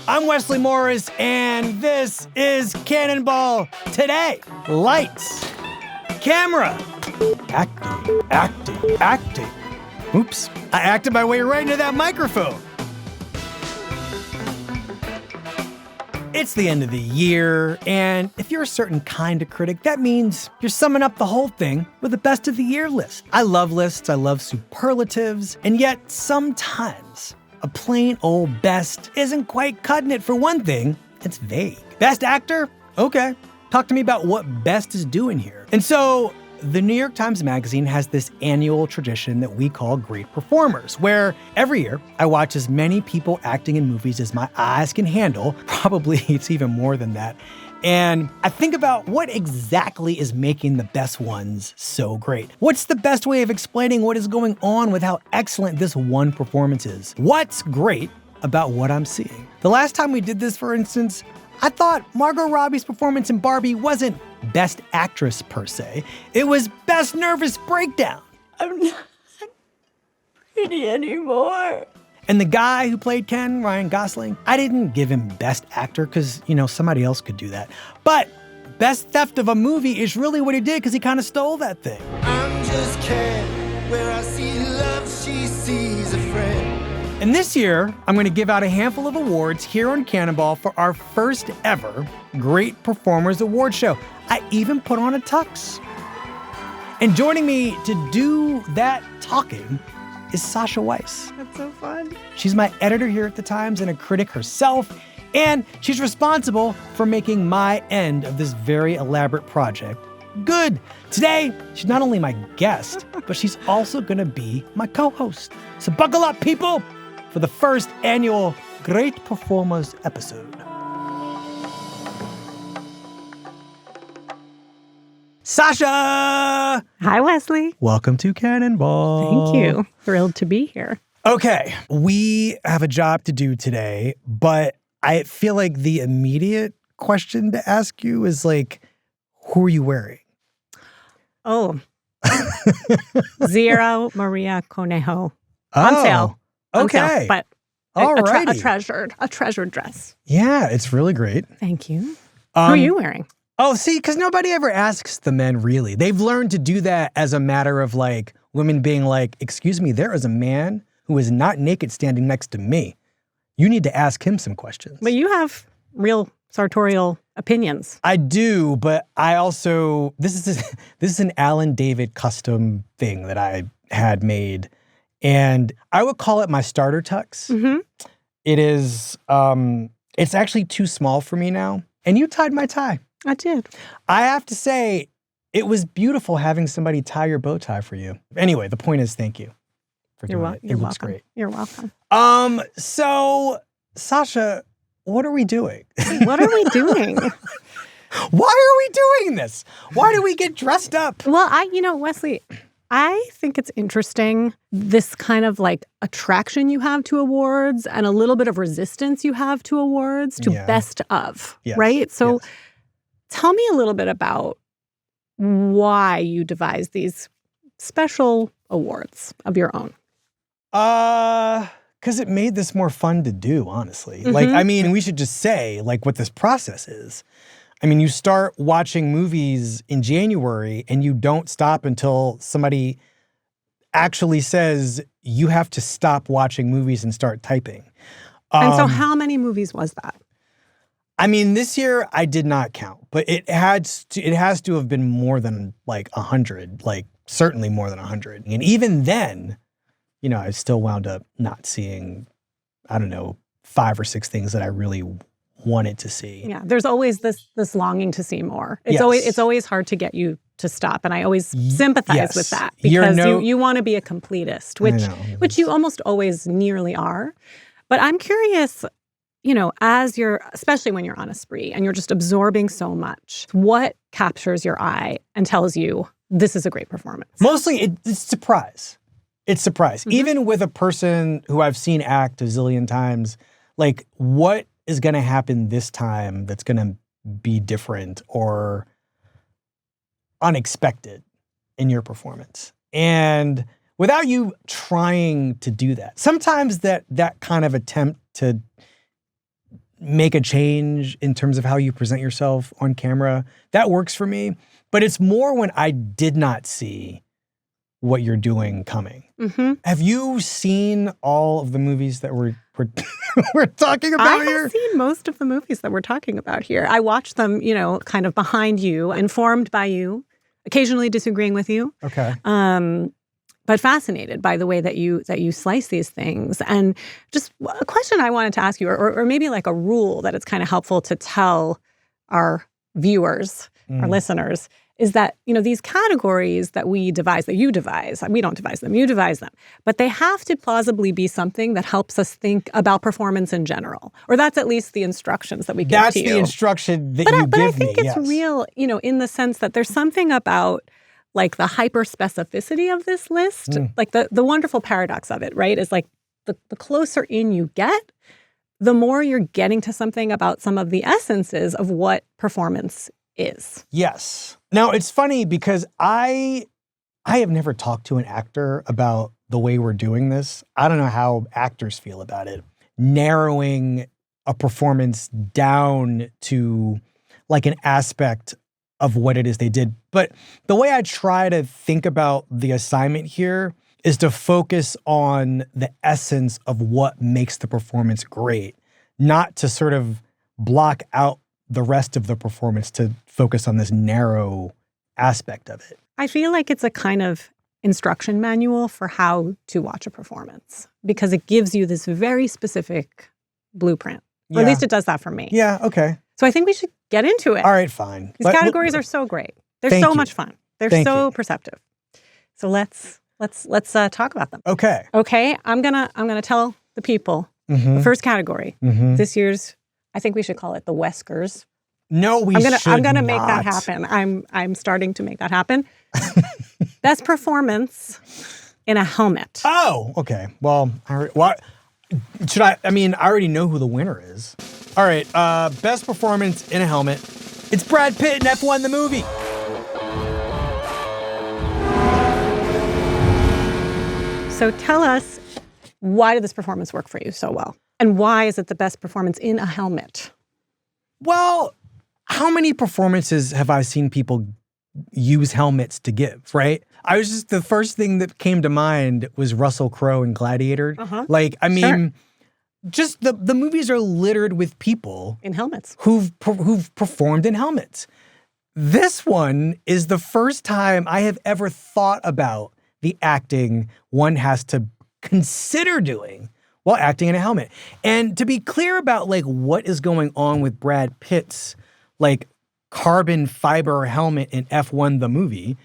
I'm Wesley Morris, and this is Cannonball Today. Lights, camera, acting. Oops, I acted my way right into that microphone. It's the end of the year, and if you're a certain kind of critic, that means you're summing up the whole thing with the best of the year list. I love lists, I love superlatives, and yet sometimes a plain old best isn't quite cutting it. For one thing, it's vague. Best actor? Okay. Talk to me about what best is doing here. And so the New York Times Magazine has this annual tradition that we call Great Performers, where every year I watch as many people acting in movies as my eyes can handle. Probably it's even more than that. And I think about what exactly is making the best ones so great. What's the best way of explaining what is going on with how excellent this one performance is? What's great about what I'm seeing? The last time we did this, for instance, I thought Margot Robbie's performance in Barbie wasn't Best Actress per se. It was Best Nervous Breakdown. I'm not pretty anymore. And the guy who played Ken, Ryan Gosling, I didn't give him Best Actor because, somebody else could do that. But Best Theft of a Movie is really what he did because he kind of stole that thing. I'm just Ken, where I see love, she sees a friend. And this year, I'm going to give out a handful of awards here on Cannonball for our first ever Great Performers Award show. I even put on a tux. And joining me to do that talking is Sasha Weiss. That's so fun. She's my editor here at the Times and a critic herself, and she's responsible for making my end of this very elaborate project good. Today, she's not only my guest, but she's also going to be my co-host. So buckle up, people, for the first annual Great Performers episode. Sasha! Hi, Wesley. Welcome to Cannonball. Thank you. Thrilled to be here. Okay, we have a job to do today, but I feel like the immediate question to ask you is who are you wearing? Oh. Zero Maria Conejo. On sale. Okay. On sale, but Alrighty. a treasured dress. Yeah, it's really great. Thank you. Who are you wearing? Oh, see, because nobody ever asks the men, really. They've learned to do that as a matter of women being excuse me, there is a man who is not naked standing next to me. You need to ask him some questions. But you have real sartorial opinions. I do, but I also, this is an Alan David custom thing that I had made. And I would call it my starter tux. Mm-hmm. It is, it's actually too small for me now. And you tied my tie. I did. I have to say, it was beautiful having somebody tie your bow tie for you. Anyway, the point is, thank you for doing it. It looks great. You're welcome. So, Sasha, what are we doing? What are we doing? Why are we doing this? Why do we get dressed up? Well, Wesley, I think it's interesting, this kind of attraction you have to awards and a little bit of resistance you have to awards, to best of, right? So tell me a little bit about why you devised these special awards of your own. Because it made this more fun to do, honestly. Mm-hmm. We should just say, what this process is. You start watching movies in January and you don't stop until somebody actually says you have to stop watching movies and start typing. And so how many movies was that? This year I did not count, but it has to have been more than 100, certainly more than 100. And even then, I still wound up not seeing, 5 or 6 things that I really wanted to see. Yeah, there's always this longing to see more. It's always hard to get you to stop, and I always sympathize with that because you want to be a completist, which you almost always nearly are. But I'm curious, especially when you're on a spree and you're just absorbing so much, what captures your eye and tells you this is a great performance? Mostly it's surprise. It's surprise. Mm-hmm. Even with a person who I've seen act a zillion times, what is going to happen this time that's going to be different or unexpected in your performance? And without you trying to do that, sometimes that kind of attempt to make a change in terms of how you present yourself on camera. That works for me. But it's more when I did not see what you're doing coming. Mm-hmm. Have you seen all of the movies that we're talking about here? I have seen most of the movies that we're talking about here. I watched them, kind of behind you, informed by you, occasionally disagreeing with you. Okay. But fascinated by the way that you slice these things. And just a question I wanted to ask you, or maybe like a rule that it's kind of helpful to tell our viewers, our listeners, is that, these categories that we devise, that you devise, we don't devise them, you devise them, but they have to plausibly be something that helps us think about performance in general. Or that's at least the instructions that we give to you. That's the instruction that you give me, But I think it's real, in the sense that there's something about like the hyper-specificity of this list, like the wonderful paradox of it, right, is like the closer in you get, the more you're getting to something about some of the essences of what performance is. Yes. Now, it's funny because I have never talked to an actor about the way we're doing this. I don't know how actors feel about it. Narrowing a performance down to like an aspect of what it is they did. But the way I try to think about the assignment here is to focus on the essence of what makes the performance great, not to sort of block out the rest of the performance to focus on this narrow aspect of it. I feel like it's a kind of instruction manual for how to watch a performance because it gives you this very specific blueprint. Or at least it does that for me. Yeah, okay. So I think we should get into it. All right, fine. These categories are so great. They're so much fun. They're so perceptive. So let's talk about them. Okay. Okay. I'm gonna tell the people the first category. This year's, I think we should call it the Weskers. No, we should I'm gonna not. make that happen. I'm starting to make that happen. Best performance in a helmet. Oh, okay. Well, should I? I mean, I already know who the winner is. All right. Best performance in a helmet. It's Brad Pitt in F1 the movie. So tell us, why did this performance work for you so well? And why is it the best performance in a helmet? Well, how many performances have I seen people use helmets to give, right? The first thing that came to mind was Russell Crowe in Gladiator. Like, I mean, just the movies are littered with people in helmets who've performed in helmets. This one is the first time I have ever thought about the acting one has to consider doing while acting in a helmet. And to be clear about like what is going on with Brad Pitt's like carbon fiber helmet in F1 the movie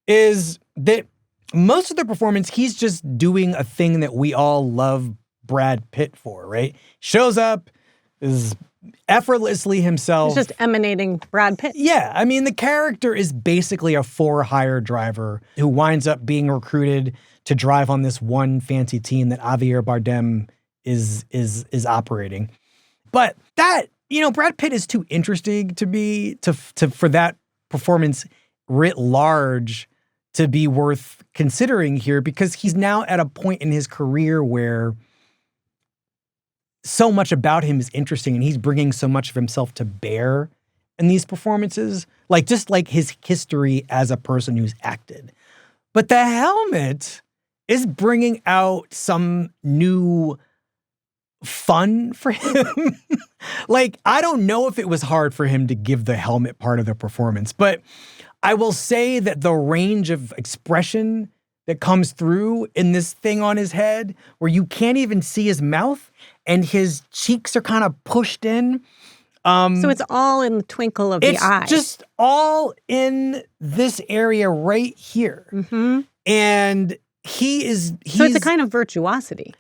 is that most of the performance, he's just doing a thing that we all love Brad Pitt for, right? Shows up, is effortlessly himself. He's just emanating Brad Pitt. Yeah, I mean, the character is basically a for-hire driver who winds up being recruited to drive on this one fancy team that Javier Bardem is operating. But that, Brad Pitt is too interesting to be for that performance writ large to be worth considering here because he's now at a point in his career where so much about him is interesting and he's bringing so much of himself to bear in these performances, like just like his history as a person who's acted. But the helmet is bringing out some new fun for him. Like, I don't know if it was hard for him to give the helmet part of the performance, but I will say that the range of expression that comes through in this thing on his head where you can't even see his mouth and his cheeks are kind of pushed in. So it's all in the twinkle of the eye. It's just all in this area right here. And he's so it's a kind of virtuosity.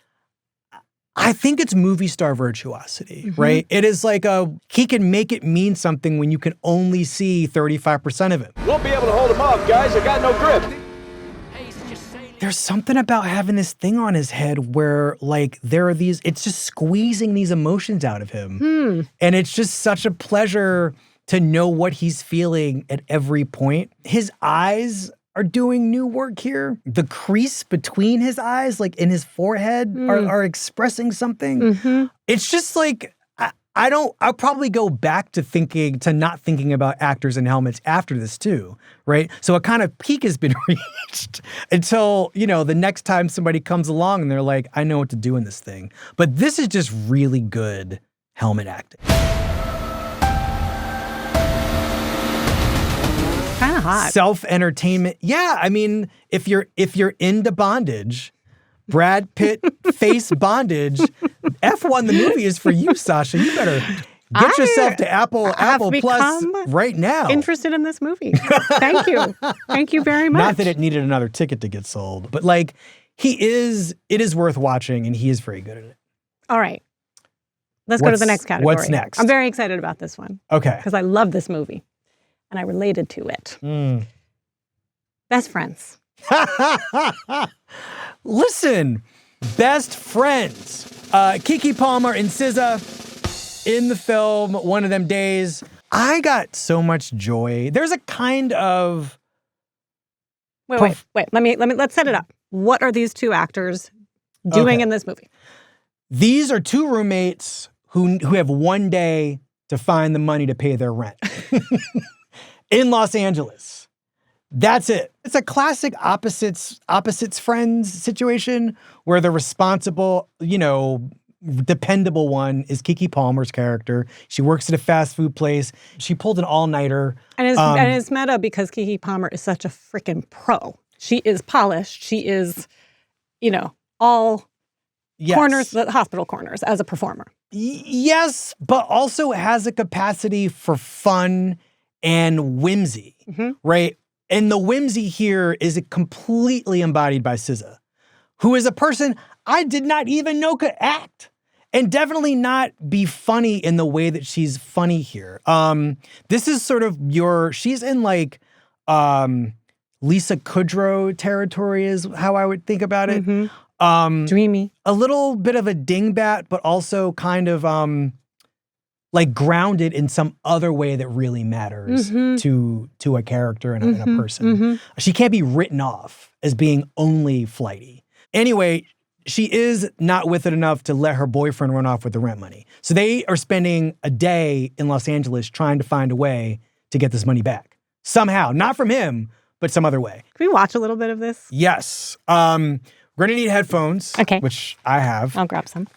I think it's movie star virtuosity, right? It is like he can make it mean something when you can only see 35% of it. Won't be able to hold him off, guys. I got no grip. There's something about having this thing on his head where like it's just squeezing these emotions out of him. And it's just such a pleasure to know what he's feeling at every point. His eyes are doing new work here. The crease between his eyes, like in his forehead, are expressing something. It's just like, I'll probably go back to not thinking about actors in helmets after this too, right? So a kind of peak has been reached until, the next time somebody comes along and they're like, I know what to do in this thing. But this is just really good helmet acting. Kind of hot. Self-entertainment. Yeah, I mean, if you're into bondage, Brad Pitt face bondage, F1 the movie is for you, Sasha. You better get yourself to Apple Plus right now. Interested in this movie. Thank you. Thank you very much. Not that it needed another ticket to get sold, but like it is worth watching and he is very good at it. All right. Let's go to the next category. What's next? I'm very excited about this one. Okay. Because I love this movie. And I related to it. Best friends. Listen, best friends. Keke Palmer and SZA in the film One of Them Days. I got so much joy. There's a kind of... Wait. Let's set it up. What are these two actors doing in this movie? These are two roommates who have one day to find the money to pay their rent. In Los Angeles. That's it. It's a classic opposites friends situation where the responsible, dependable one is Keke Palmer's character. She works at a fast food place. She pulled an all-nighter. And it's meta because Keke Palmer is such a freaking pro. She is polished. She is, all corners, the hospital corners as a performer. Yes, but also has a capacity for fun and whimsy, right? And the whimsy here is completely embodied by SZA, who is a person I did not even know could act, and definitely not be funny in the way that she's funny here. This is sort of she's in like Lisa Kudrow territory is how I would think about it. Dreamy. A little bit of a dingbat, but also kind of like grounded in some other way that really matters to a character and a person. She can't be written off as being only flighty. Anyway, she is not with it enough to let her boyfriend run off with the rent money. So they are spending a day in Los Angeles trying to find a way to get this money back. Somehow, not from him, but some other way. Can we watch a little bit of this? Yes. We're gonna need headphones, which I have. I'll grab some.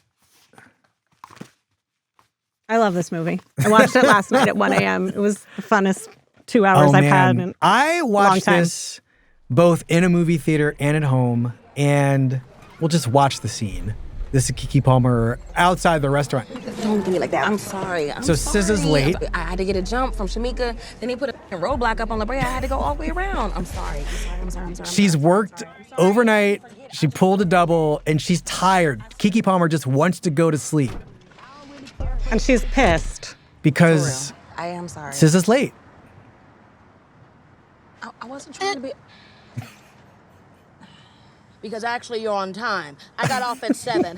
I love this movie. I watched it last night at 1 a.m. It was the funnest 2 hours I've had in I watched this both in a movie theater and at home, and we'll just watch the scene. This is Keke Palmer outside the restaurant. Don't do me like that. I'm sorry. So SZA's late. I had to get a jump from Shamika. Then he put a roadblock up on La Brea. I had to go all the way around. I'm sorry. I'm sorry. She's worked overnight. She pulled a double, and she's tired. Keke Palmer just wants to go to sleep. And she's pissed. Because I am sorry. SZA's late. I wasn't trying to be... Because actually you're on time. I got off at 7.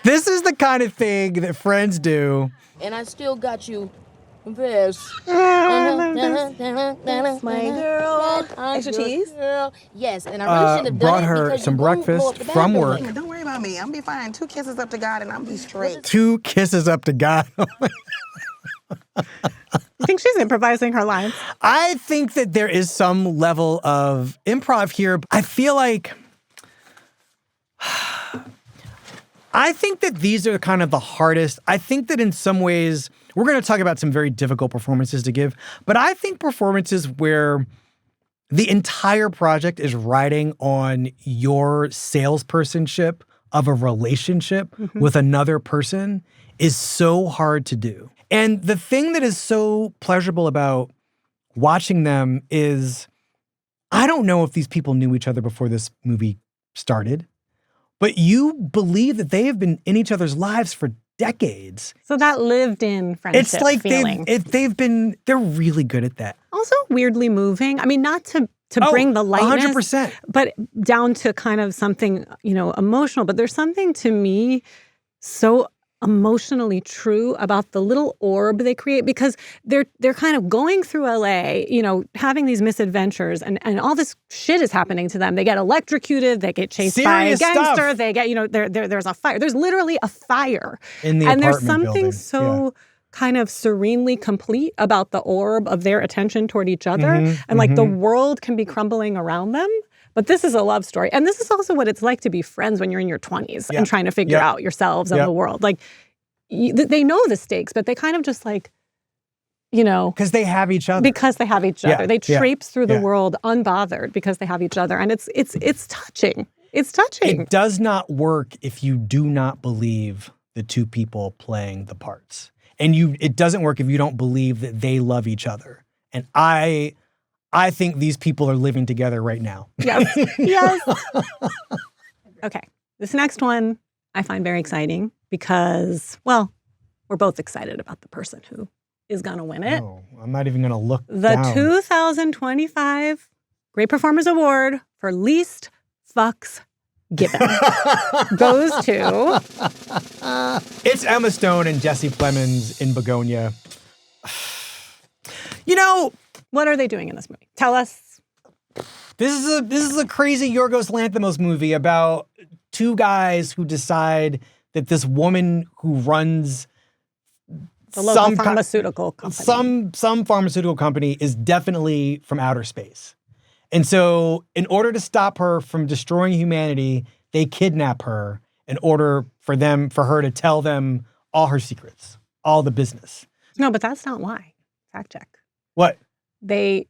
This is the kind of thing that friends do. And I still got you this. That's my girl. Extra cheese? Girl. Yes, and I really should have brought her some breakfast from work. Don't worry about me. I'll be fine. 2 kisses up to God and I'll be straight. 2 kisses up to God. You think she's improvising her lines? I think that there is some level of improv here. I feel like... I think that these are kind of the hardest. I think that in some ways, we're going to talk about some very difficult performances to give, but I think performances where the entire project is riding on your salespersonship of a relationship with another person is so hard to do. And the thing that is so pleasurable about watching them is, I don't know if these people knew each other before this movie started, but you believe that they have been in each other's lives for decades. So that lived-in friendship It's like feeling. they're really good at that. Also weirdly moving. I mean, not to bring the lightness, 100%. but down to kind of something, emotional. But there's something to me so emotionally true about the little orb they create, because they're kind of going through LA, having these misadventures, and all this shit is happening to them. They get electrocuted, they get chased by a gangster, stuff. They get, there's a fire. There's literally a fire. In the and apartment there's something building. so kind of serenely complete about the orb of their attention toward each other. And like the world can be crumbling around them. But this is a love story. And this is also what it's like to be friends when you're in your 20s and trying to figure out yourselves and the world. Like, they know the stakes, but they kind of just like, because they have each other. Because they have each other. They traipse through the world unbothered because they have each other. And it's touching. It's touching. It does not work if you do not believe the two people playing the parts. And it doesn't work if you don't believe that they love each other. And I think these people are living together right now. Yes. Yes. Okay. This next one I find very exciting because, well, we're both excited about the person who is going to win it. Oh, I'm not even going to look The down. 2025 Great Performers Award for Least Fucks Given goes to... It's Emma Stone and Jessie Plemons in Bugonia. What are they doing in this movie? Tell us. This is a crazy Yorgos Lanthimos movie about two guys who decide that this woman who runs the local pharmaceutical company. Some pharmaceutical company is definitely from outer space. And so in order to stop her from destroying humanity, they kidnap her in order for her to tell them all her secrets, all the business. No, but that's not why. Fact check. What? They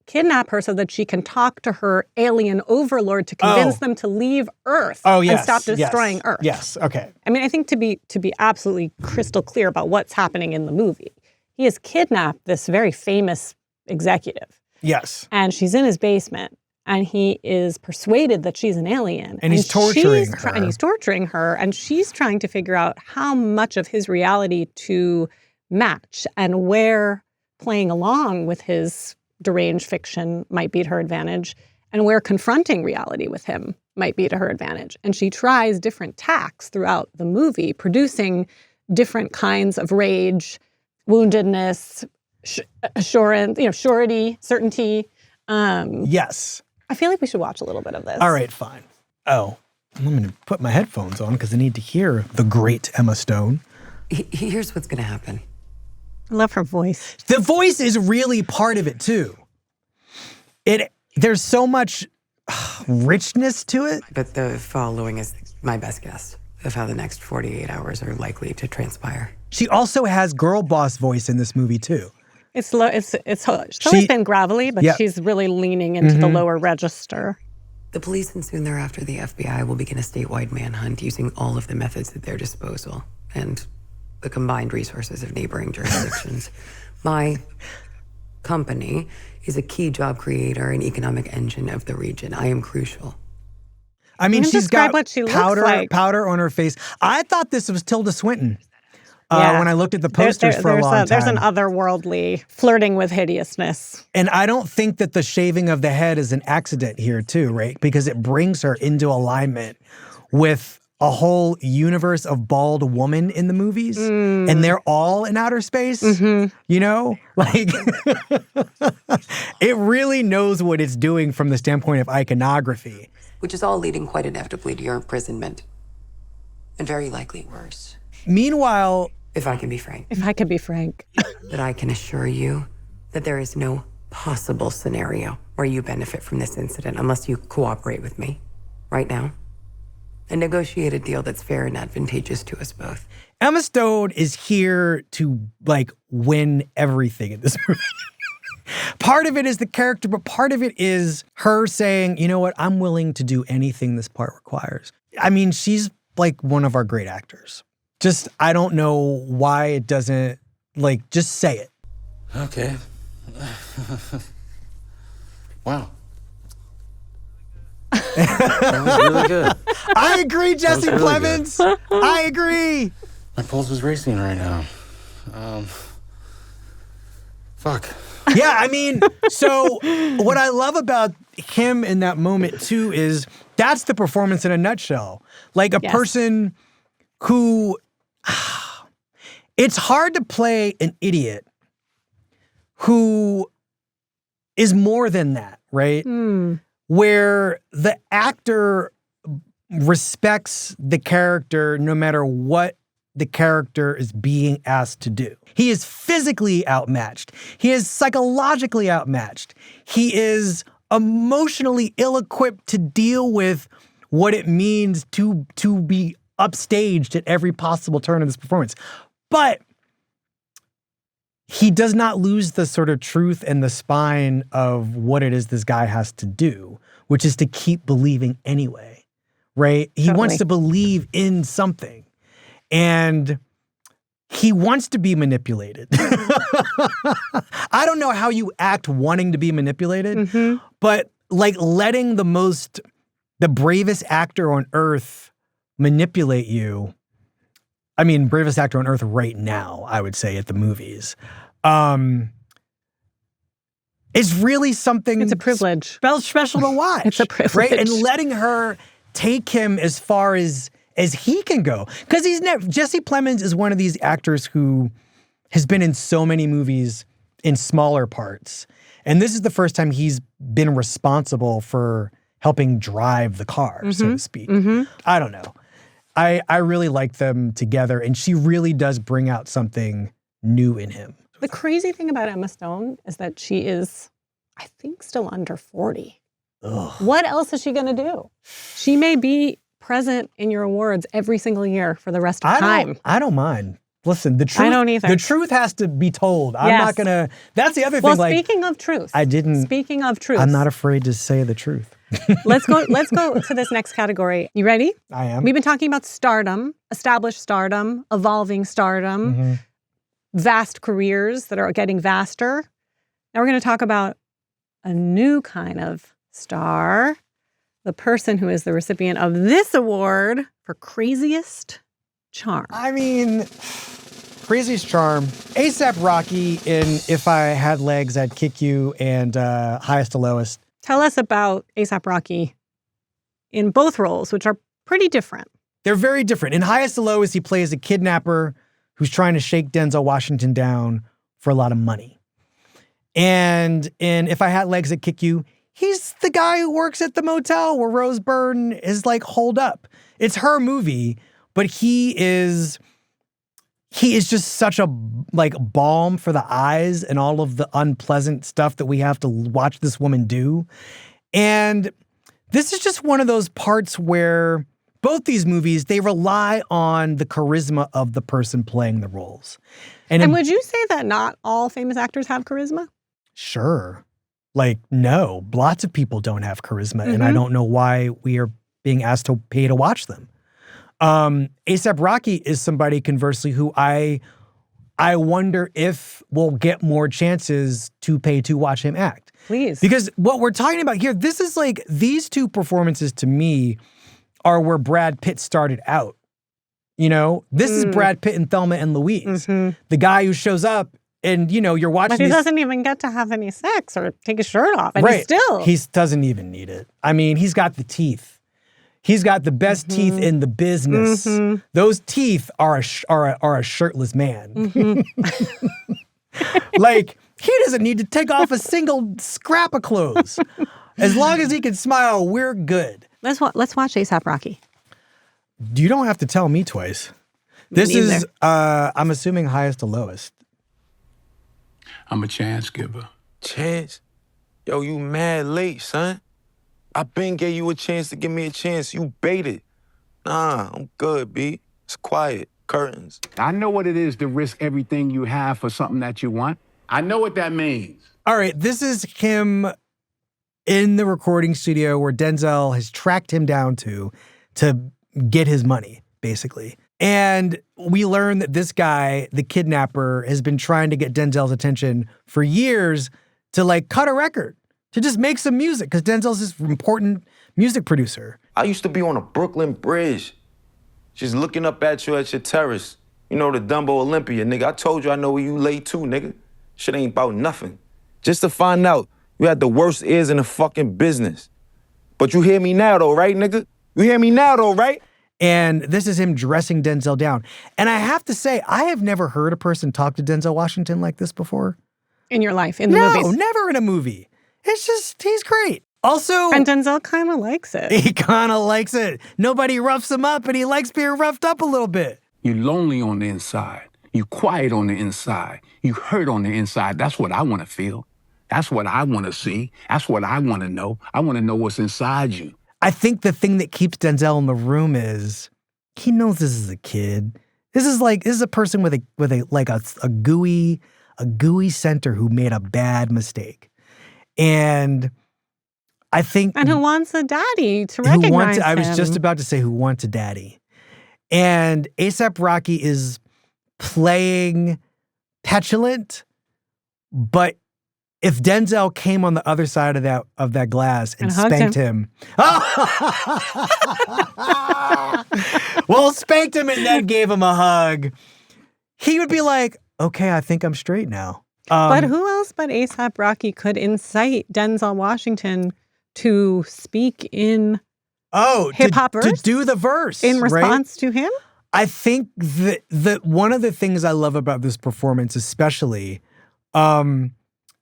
kidnap her so that she can talk to her alien overlord to convince them to leave Earth and stop destroying Earth. Yes, okay. I mean, I think to be absolutely crystal clear about what's happening in the movie, he has kidnapped this very famous executive. Yes. And she's in his basement, and he is persuaded that she's an alien. And he's torturing her. And he's torturing her, and she's trying to figure out how much of his reality to match and where playing along with his deranged fiction might be to her advantage, and where confronting reality with him might be to her advantage. And she tries different tacks throughout the movie, producing different kinds of rage, woundedness, assurance, surety, certainty. Yes. I feel like we should watch a little bit of this. All right, fine. Oh, I'm going to put my headphones on because I need to hear the great Emma Stone. Here's what's going to happen. I love her voice. The voice is really part of it, too. There's so much richness to it. But the following is my best guess of how the next 48 hours are likely to transpire. She also has girl boss voice in this movie, too. It's always been gravelly, but she's really leaning into the lower register. The police and soon thereafter the FBI will begin a statewide manhunt using all of the methods at their disposal and the combined resources of neighboring jurisdictions. My company is a key job creator and economic engine of the region. I am crucial. I mean, she's got what she powder on her face. I thought this was Tilda Swinton. When I looked at the posters for a long time. There's an otherworldly flirting with hideousness. And I don't think that the shaving of the head is an accident here too, right? Because it brings her into alignment with a whole universe of bald women in the movies. And they're all in outer space, Like, it really knows what it's doing from the standpoint of iconography. Which is all leading quite inevitably to your imprisonment. And very likely worse. Meanwhile... If I can be frank. That I can assure you that there is no possible scenario where you benefit from this incident unless you cooperate with me right now and negotiate a deal that's fair and advantageous to us both. Emma Stone is here to, win everything in this movie. Part of it is the character, but part of it is her saying, you know what, I'm willing to do anything this part requires. I mean, she's one of our great actors. Just, I don't know why it doesn't, just say it. Okay. Wow. That was really good. I agree, Jessie Plemons. Really I agree. My pulse is racing right now. Fuck. Yeah, I mean, so what I love about him in that moment, too, is that's the performance in a nutshell. A person who... It's hard to play an idiot who is more than that, right? Where the actor respects the character no matter what the character is being asked to do. He is physically outmatched. He is psychologically outmatched. He is emotionally ill-equipped to deal with what it means to be upstaged at every possible turn of this performance. But he does not lose the sort of truth and the spine of what it is this guy has to do, which is to keep believing anyway, right? He wants to believe in something. And he wants to be manipulated. I don't know how you act wanting to be manipulated, but like letting the bravest actor on earth manipulate you. I mean, bravest actor on earth right now, I would say, at the movies. It's really something. It's a privilege. Special to watch. It's a privilege. Right? And letting her take him as far as he can go. Because Jesse Plemons is one of these actors who has been in so many movies in smaller parts. And this is the first time he's been responsible for helping drive the car, so to speak. I don't know. I really like them together, and she really does bring out something new in him. The crazy thing about Emma Stone is that she is, I think, still under 40. Ugh. What else is she going to do? She may be present in your awards every single year for the rest of time. I don't mind. Listen, the truth. I don't either. The truth has to be told. I'm not gonna. That's the other thing. Well, speaking of truth, Speaking of truth, I'm not afraid to say the truth. Let's go to this next category. You ready? I am. We've been talking about stardom, established stardom, evolving stardom, vast careers that are getting vaster. Now we're going to talk about a new kind of star, the person who is the recipient of this award for craziest charm. I mean, craziest charm. A$AP Rocky in If I Had Legs, I'd Kick You, and Highest to Lowest. Tell us about A$AP Rocky in both roles, which are pretty different. They're very different. In Highest to Lowest, he plays a kidnapper who's trying to shake Denzel Washington down for a lot of money. And in If I Had Legs, I'd Kick You, he's the guy who works at the motel where Rose Byrne is like holed up. It's her movie, but he is just such a like balm for the eyes and all of the unpleasant stuff that we have to watch this woman do. And this is just one of those parts where both these movies, they rely on the charisma of the person playing the roles. And would you say that not all famous actors have charisma? Sure. Like, no, lots of people don't have charisma, and I don't know why we are being asked to pay to watch them. A$AP Rocky is somebody, conversely, who I wonder if we'll get more chances to pay to watch him act. Please. Because what we're talking about here, this is like, these two performances to me are where Brad Pitt started out. You know, this is Brad Pitt and Thelma and Louise. The guy who shows up and, you know, you're watching. But he doesn't even get to have any sex or take his shirt off. And right. He doesn't even need it. I mean, he's got the teeth. He's got the best teeth in the business. Those teeth are a shirtless man. Like, he doesn't need to take off a single scrap of clothes. As long as he can smile, we're good. Let's watch A$AP Rocky. You don't have to tell me twice. This is, I'm assuming, Highest to Lowest. I'm a chance giver. Chance? Yo, you mad late, son. I been gave you a chance to give me a chance. You baited. Nah, I'm good, B. It's quiet. Curtains. I know what it is to risk everything you have for something that you want. I know what that means. All right, this is him in the recording studio where Denzel has tracked him down to get his money, basically. And we learn that this guy, the kidnapper, has been trying to get Denzel's attention for years to like cut a record, to just make some music, because Denzel's this important music producer. I used to be on a Brooklyn bridge, just looking up at you at your terrace. You know, the Dumbo Olympia, nigga. I told you I know where you lay too, nigga. Shit ain't about nothing. Just to find out you had the worst ears in the fucking business. But you hear me now though, right, nigga? You hear me now though, right? And this is him dressing Denzel down. And I have to say, I have never heard a person talk to Denzel Washington like this before. In your life, in the movies? No, never in a movie. It's just, he's great. Also... And Denzel kind of likes it. He kind of likes it. Nobody roughs him up, and he likes being roughed up a little bit. You're lonely on the inside. You're quiet on the inside. You hurt on the inside. That's what I want to feel. That's what I want to see. That's what I want to know. I want to know what's inside you. I think the thing that keeps Denzel in the room is he knows this is a kid. This is a person with a gooey center who made a bad mistake. And I think... And who wants a daddy to recognize him. I was just about to say who wants a daddy. And A$AP Rocky is playing petulant, but if Denzel came on the other side of that glass and spanked him. Well, spanked him and then gave him a hug, he would be like, okay, I think I'm straight now. But who else but A$AP Rocky could incite Denzel Washington to speak in hip-hop verse? To do the verse. In response to him? I think that one of the things I love about this performance especially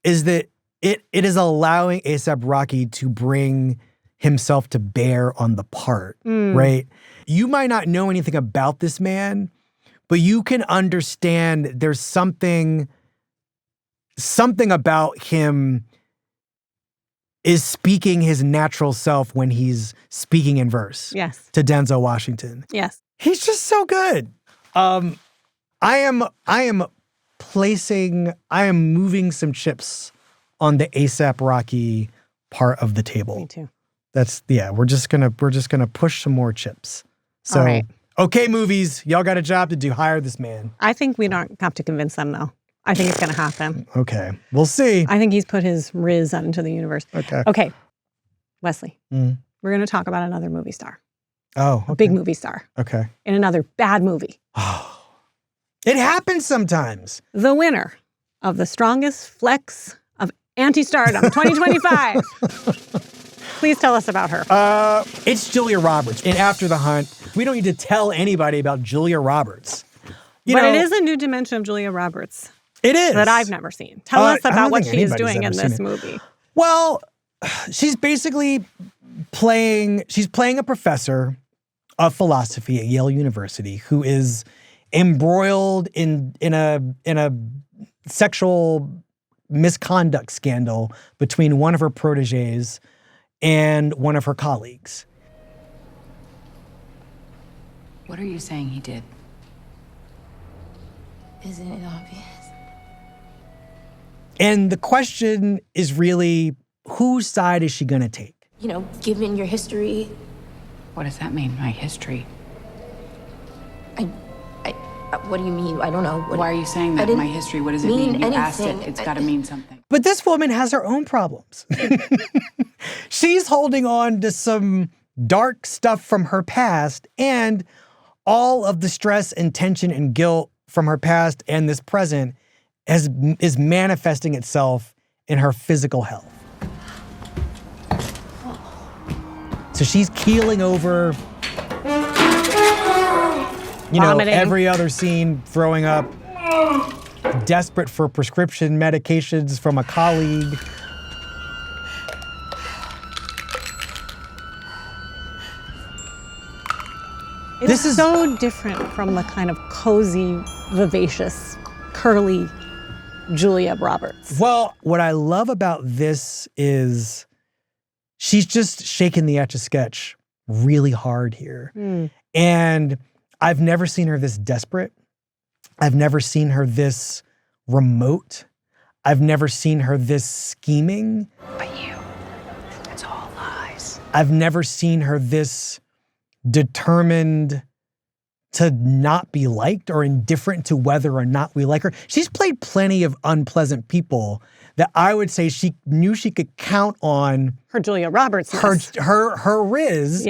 is that it is allowing A$AP Rocky to bring himself to bear on the part, right? You might not know anything about this man, but you can understand there's something about him is speaking his natural self when he's speaking in verse. Yes. To Denzel Washington. Yes. He's just so good. I am moving some chips on the A$AP Rocky part of the table. Me too. We're just gonna push some more chips. So, all right. Okay, movies, y'all got a job to do. Hire this man. I think we don't have to convince them though. I think it's gonna happen. Okay, we'll see. I think he's put his riz out into the universe. Okay. Wesley, we're gonna talk about another movie star. Oh, okay. A big movie star. Okay. In another bad movie. Oh, it happens sometimes. The winner of the strongest flex of anti-stardom 2025. Please tell us about her. It's Julia Roberts in After the Hunt. We don't need to tell anybody about Julia Roberts. But it is a new dimension of Julia Roberts. It is. That I've never seen. Tell us about what she is doing in this movie. Well, she's basically playing a professor of philosophy at Yale University who is embroiled in a sexual misconduct scandal between one of her proteges and one of her colleagues. What are you saying he did? Isn't it obvious? And the question is really, whose side is she going to take? You know, given your history. What does that mean, my history? What do you mean? I don't know. Why are you saying that, my history? What does it mean? You asked it. It's got to mean something. But this woman has her own problems. She's holding on to some dark stuff from her past, and all of the stress and tension and guilt from her past and this present is manifesting itself in her physical health. So she's keeling over, Vomiting. Every other scene, throwing up, desperate for prescription medications from a colleague. This is so different from the kind of cozy, vivacious, curly Julia Roberts. Well, what I love about this is she's just shaking the Etch-a-Sketch really hard here. And I've never seen her this desperate. I've never seen her this remote. I've never seen her this scheming. But it's all lies. I've never seen her this determined to not be liked or indifferent to whether or not we like her. She's played plenty of unpleasant people that I would say she knew she could count on her Julia Roberts, her riz,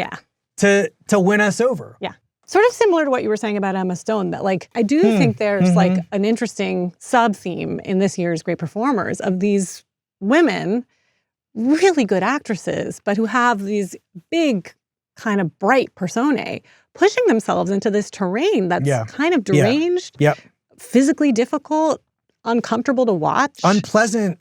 to win us over. Yeah. Sort of similar to what you were saying about Emma Stone, that I do think there's an interesting sub-theme in this year's Great Performers of these women, really good actresses, but who have these big kind of bright personae, pushing themselves into this terrain that's kind of deranged, physically difficult, uncomfortable to watch. Unpleasant.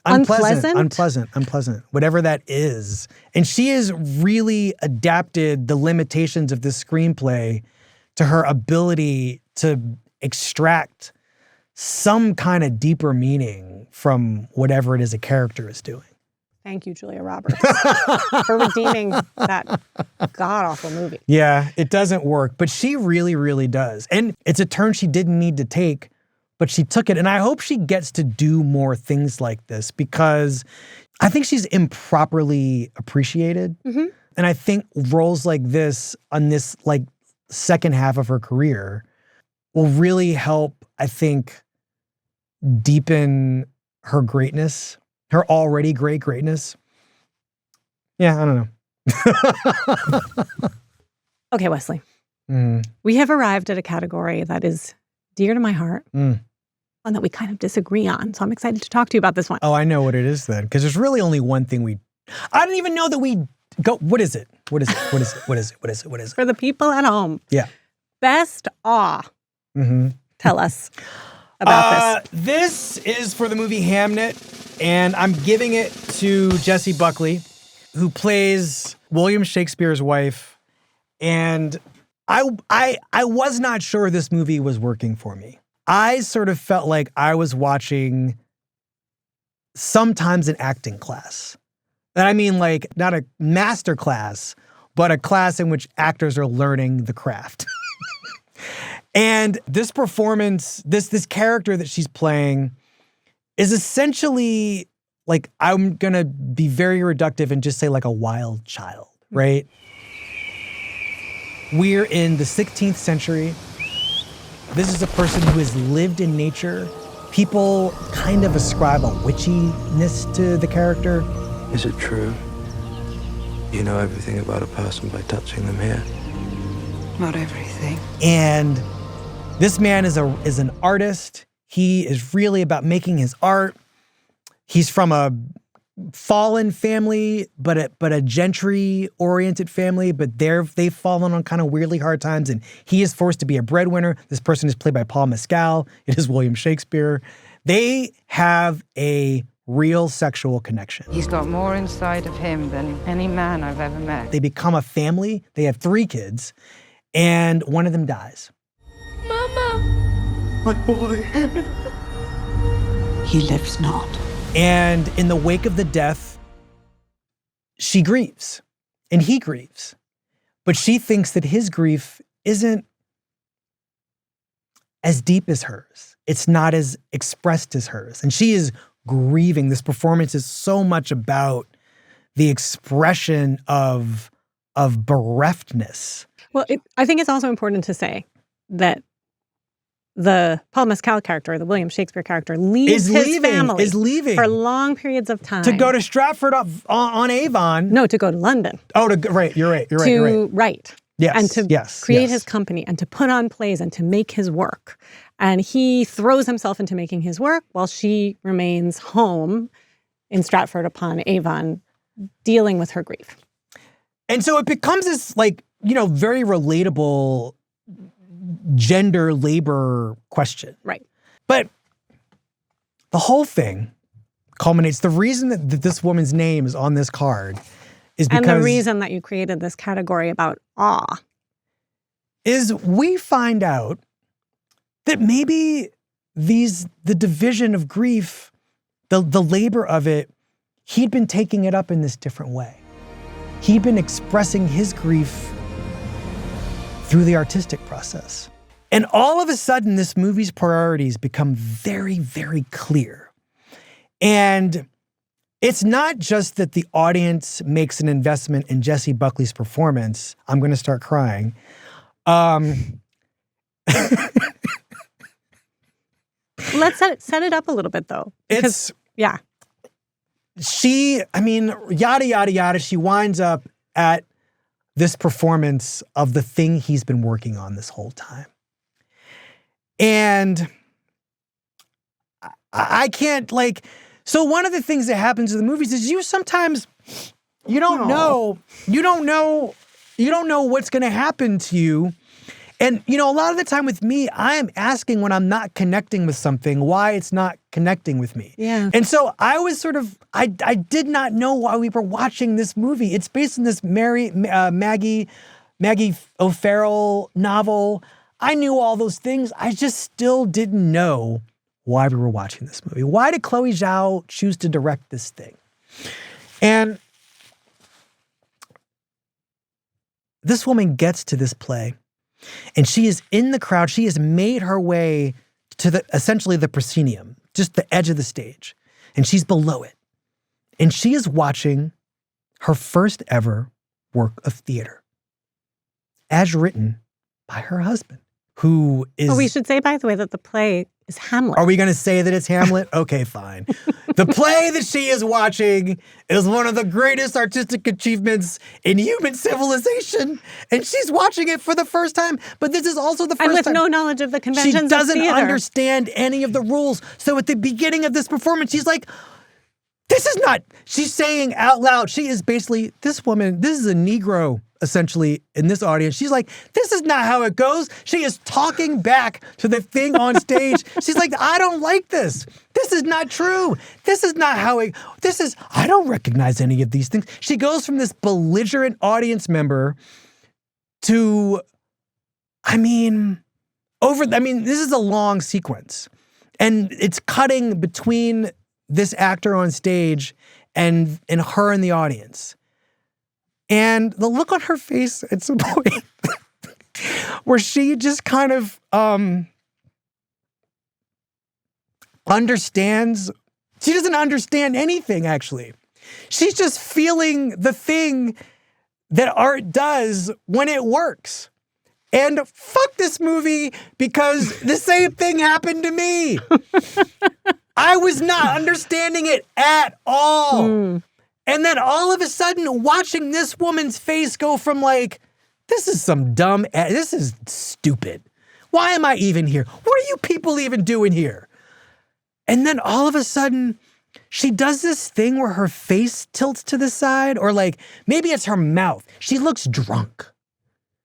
Whatever that is. And she has really adapted the limitations of this screenplay to her ability to extract some kind of deeper meaning from whatever it is a character is doing. Thank you, Julia Roberts, for redeeming that god-awful movie. Yeah, it doesn't work, but she really, really does. And it's a turn she didn't need to take, but she took it. And I hope she gets to do more things like this because I think she's improperly appreciated. Mm-hmm. And I think roles like this on this like second half of her career will really help, I think, deepen her greatness, her already great greatness. Yeah, I don't know. Okay, Wesley. We have arrived at a category that is dear to my heart, one that we kind of disagree on. So I'm excited to talk to you about this one. Oh, I know what it is then, because there's really only one thing I don't even know that we go. What is it? What is it? What is it? What is it? What is it? What is it? For the people at home. Yeah. Best awe. Tell us about this. This is for the movie Hamnet, and I'm giving it to Jessie Buckley, who plays William Shakespeare's wife. And I was not sure this movie was working for me. I sort of felt like I was watching sometimes an acting class. And I mean like not a master class, but a class in which actors are learning the craft. And this performance, this character that she's playing is essentially like, I'm going to be very reductive and just say like a wild child, right? We're in the 16th century. This is a person who has lived in nature. People kind of ascribe a witchiness to the character. Is it true? You know everything about a person by touching them here? Not everything. And this man is an artist. He is really about making his art. He's from a fallen family, but a gentry-oriented family, but they've fallen on kind of weirdly hard times, and he is forced to be a breadwinner. This person is played by Paul Mescal. It is William Shakespeare. They have a real sexual connection. He's got more inside of him than any man I've ever met. They become a family. They have 3 kids, and one of them dies. Mama! My boy. He lives not. And in the wake of the death, she grieves and he grieves. But she thinks that his grief isn't as deep as hers. It's not as expressed as hers. And she is grieving. This performance is so much about the expression of bereftness. Well, I think it's also important to say that the Paul Mescal character, the William Shakespeare character, leaves his family for long periods of time. To go to Stratford on Avon. No, to go to London. Oh, right. You're right. To write. Yes. And to create his company and to put on plays and to make his work. And he throws himself into making his work while she remains home in Stratford upon Avon dealing with her grief. And so it becomes this like, very relatable gender labor question. Right. But the whole thing culminates, the reason that this woman's name is on this card is because... And the reason that you created this category about awe is we find out that maybe the division of grief, the labor of it, he'd been taking it up in this different way. He'd been expressing his grief through the artistic process. And all of a sudden, this movie's priorities become very, very clear. And it's not just that the audience makes an investment in Jessie Buckley's performance. I'm going to start crying. Let's set it up a little bit, though. Because, yada, yada, yada. She winds up at this performance of the thing he's been working on this whole time. And I can't so one of the things that happens in the movies is you don't know what's going to happen to you. And, a lot of the time with me, I am asking when I'm not connecting with something, why it's not connecting with me. Yeah. And so I was I did not know why we were watching this movie. It's based on this Maggie O'Farrell novel. I knew all those things. I just still didn't know why we were watching this movie. Why did Chloe Zhao choose to direct this thing? And this woman gets to this play, and she is in the crowd. She has made her way to essentially the proscenium, just the edge of the stage, and she's below it. And she is watching her first ever work of theater, as written by her husband, who is... Oh, we should say, by the way, that the play is Hamlet. Are we going to say that it's Hamlet? Okay, fine. The play that she is watching is one of the greatest artistic achievements in human civilization, and she's watching it for the first time. But this is also the first time. And with no knowledge of the conventions of theater. She doesn't understand any of the rules. So at the beginning of this performance, she's like, this is not... She's saying out loud, she is basically, this woman, this is a Negro, essentially, in this audience. She's like, this is not how it goes. She is talking back to the thing on stage. She's like, I don't like this. This is not true. This is not how it... I don't recognize any of these things. She goes from this belligerent audience member to, this is a long sequence. And it's cutting between this actor on stage and her in the audience. And the look on her face at some point where she just kind of understands. She doesn't understand anything, actually. She's just feeling the thing that art does when it works. And fuck this movie, because the same thing happened to me. I was not understanding it at all. And then all of a sudden, watching this woman's face go from like, this is some dumb, this is stupid. Why am I even here? What are you people even doing here? And then all of a sudden, she does this thing where her face tilts to the side, or like, maybe it's her mouth. She looks drunk.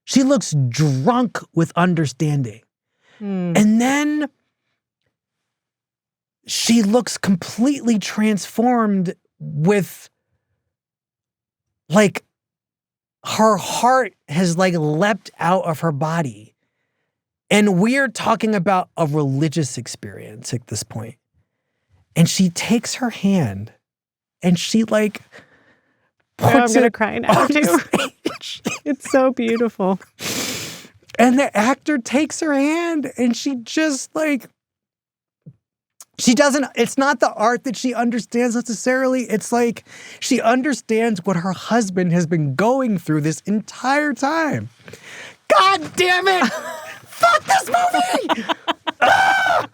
She looks drunk with understanding. And then she looks completely transformed with, like, her heart has like leapt out of her body. And we're talking about a religious experience at this point. And she takes her hand and she like puts I'm going to cry now too. It's so beautiful. And the actor takes her hand and she just like, it's not the art that she understands necessarily. It's like she understands what her husband has been going through this entire time. God damn it! Fuck this movie! Ah!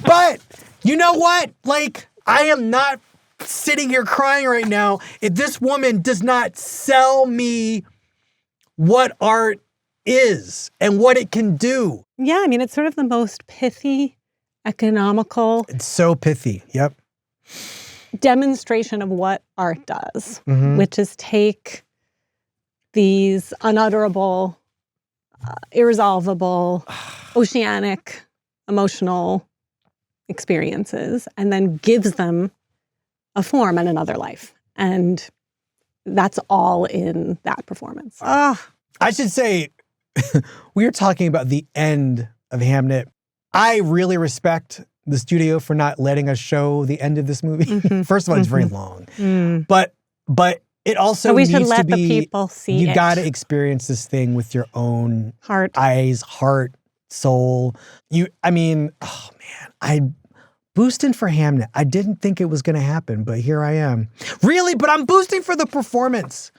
But you know what? Like, I am not sitting here crying right now if this woman does not sell me what art is and what it can do. Yeah, I mean, it's sort of the most pithy, economical. It's so pithy, yep. Demonstration of what art does, which is take these unutterable, irresolvable, oceanic, emotional experiences and then gives them a form and another life. And that's all in that performance. I should say, we were talking about the end of Hamnet. I really respect the studio for not letting us show the end of this movie. First of all, it's very long. But it also we needs should let to be, the people see you it. got to experience this thing with your own eyes, heart, soul. I'm boosting for Hamnet. I didn't think it was going to happen, but here I am. Really, but I'm boosting for the performance.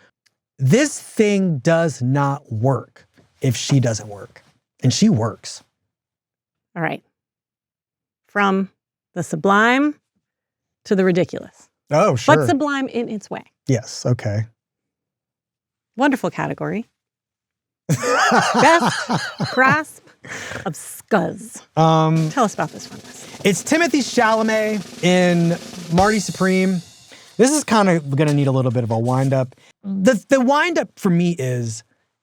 This thing does not work if she doesn't work. And she works. All right. From the sublime to the ridiculous. Oh, sure. But sublime in its way. Yes, okay. Wonderful category. Best grasp of scuzz. Tell us about this one. It's Timothée Chalamet in Marty Supreme. This is kind of going to need a little bit of a wind-up. The wind-up for me is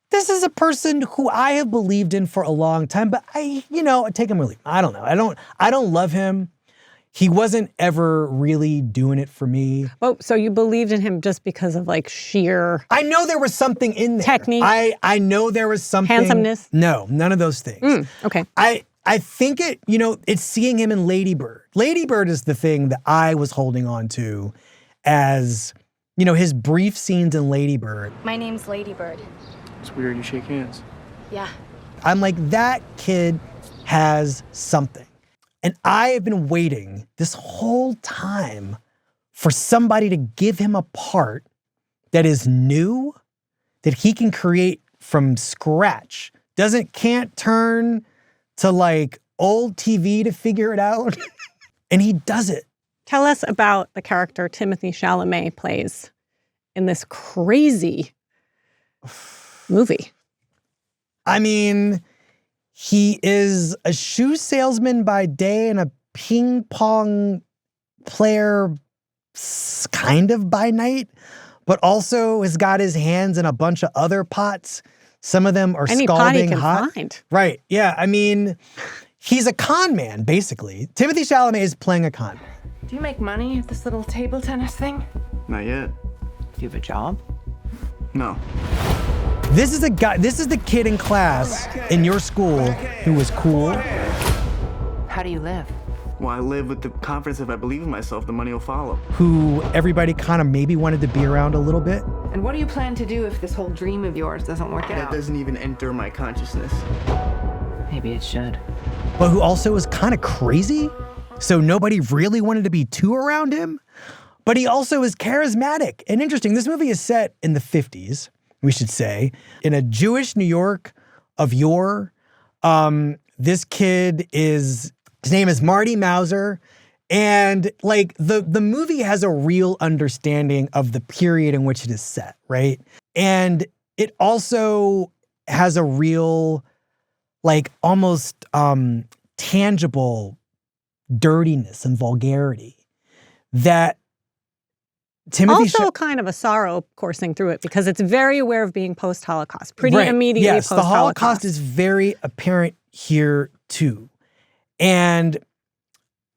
this is a person who I have believed in for a long time, but I take him or leave him. I don't know. I don't love him. He wasn't ever really doing it for me. Oh, so you believed in him just because of like sheer... I know there was something in there. Technique? I know there was something... Handsomeness? No, none of those things. Okay. I think it's seeing him in Lady Bird. Lady Bird is the thing that I was holding on to as, his brief scenes in Lady Bird. My name's Lady Bird. It's weird you shake hands. Yeah. I'm like, that kid has something. And I have been waiting this whole time for somebody to give him a part that is new, that he can create from scratch. Can't turn to like old TV to figure it out. And he does it. Tell us about the character Timothée Chalamet plays in this crazy movie. I mean, he is a shoe salesman by day and a ping pong player kind of by night, but also has got his hands in a bunch of other pots. Some of them are scalding hot. Find. Right. Yeah. I mean, he's a con man, basically. Timothée Chalamet is playing a con man. Do you make money at this little table tennis thing? Not yet. Do you have a job? No. This is the kid in class in your school who was cool. How do you live? Well, I live with the confidence if I believe in myself, the money will follow. Who everybody kind of maybe wanted to be around a little bit. And what do you plan to do if this whole dream of yours doesn't work out? That doesn't even enter my consciousness. Maybe it should. But who also was kind of crazy, so nobody really wanted to be too around him. But he also is charismatic and interesting. This movie is set in the 50s, we should say, in a Jewish New York of yore. This kid his name is Marty Mauser. And like the movie has a real understanding of the period in which it is set, right? And it also has a real, like almost tangible dirtiness and vulgarity that Timothée also kind of a sorrow coursing through it because it's very aware of being post-Holocaust, pretty immediately post-Holocaust. Yes, the Holocaust is very apparent here too. And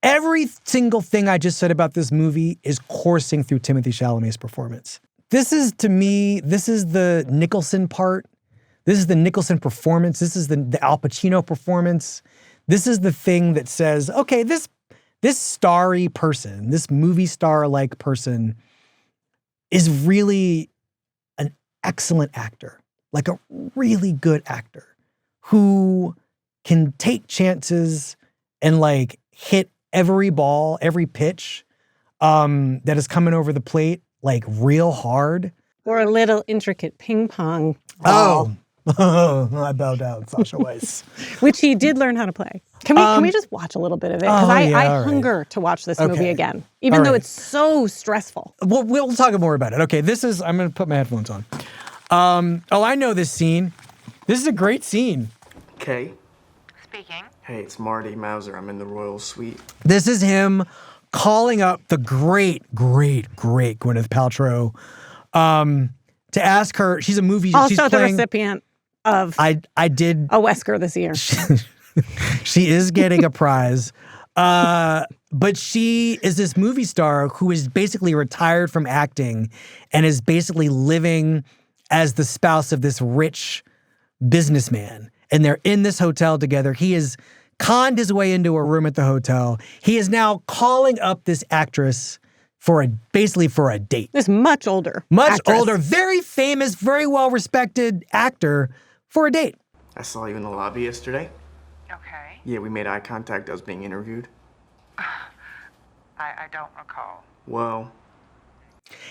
every single thing I just said about this movie is coursing through Timothée Chalamet's performance. This is the Nicholson part. This is the Nicholson performance. This is the Al Pacino performance. This is the thing that says, okay, this starry person, this movie star-like person is really an excellent actor, like a really good actor who can take chances and like hit every ball, every pitch that is coming over the plate, like real hard. Or a little intricate ping pong ball. I bow down, Sasha Weiss. Which he did learn how to play. Can we just watch a little bit of it? Because I hunger to watch this movie again, even though it's so stressful. We'll talk more about it. Okay, I'm going to put my headphones on. I know this scene. This is a great scene. Kay? Speaking. Hey, it's Marty Mauser. I'm in the royal suite. This is him calling up the great Gwyneth Paltrow to ask her. She's a movie. Also she's the playing, recipient of I did a Wesker this year. She is getting a prize. But she is this movie star who is basically retired from acting and is basically living as the spouse of this rich businessman. And they're in this hotel together. He has conned his way into a room at the hotel. He is now calling up this actress basically for a date. This much older, very famous, very well-respected actor for a date. I saw you in the lobby yesterday. Okay. Yeah, we made eye contact. I was being interviewed. I don't recall. Well.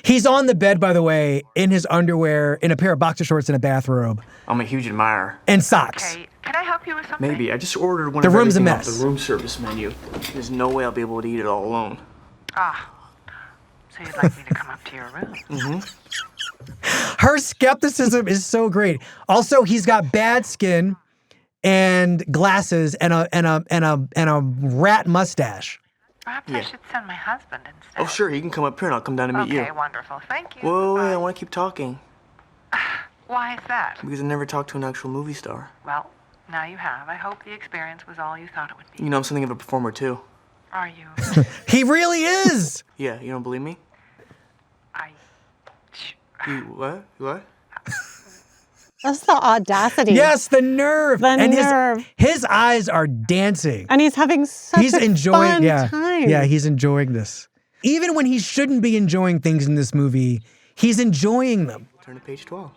He's on the bed, by the way, in his underwear, in a pair of boxer shorts and a bathrobe. I'm a huge admirer. And socks. Okay. Can I help you with something? Maybe. I just ordered one the of room's a everything mess. off the room service menu. There's no way I'll be able to eat it all alone. Ah. So you'd like me to come up to your room? Mm-hmm. Her skepticism is so great. Also, he's got bad skin and glasses and a rat mustache. Perhaps I should send my husband instead. Oh, sure. He can come up here and I'll come down to meet you. Okay, wonderful. Thank you. Whoa, wait, I want to keep talking. Why is that? Because I never talked to an actual movie star. Well, now you have. I hope the experience was all you thought it would be. You know, I'm something of a performer, too. Are you? He really is! Yeah, you don't believe me? You what? What? That's the audacity. Yes, the nerve. His eyes are dancing. And he's having such a fun time. Yeah, he's enjoying this. Even when he shouldn't be enjoying things in this movie, he's enjoying them. Turn to page 12.